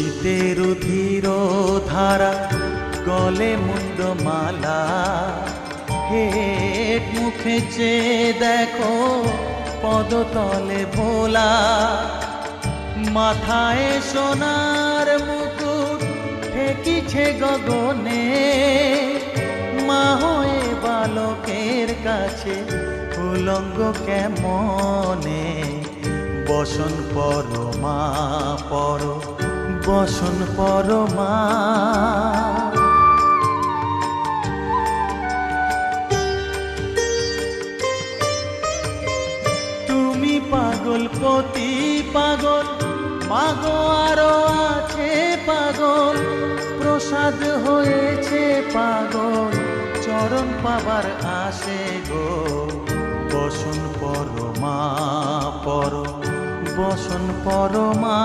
শীতের ধীর ধারা গলে মুন্ডমালা, হেট মুখে চেয়ে দেখো পদতলে ভোলা। মাথায় সোনার মুকুট ঠেকিছে গগনে, মা হয়ে বালকের কাছে উলঙ্গ কেমনে। বসন পর মা পর, বসন পর মা। তুমি পাগল পতি পাগল, মাগো আরো আছে পাগল, প্রসাদ হয়েছে পাগল, চরণ পাবার আসে গো। বসন পর মা পর, বসন পর মা।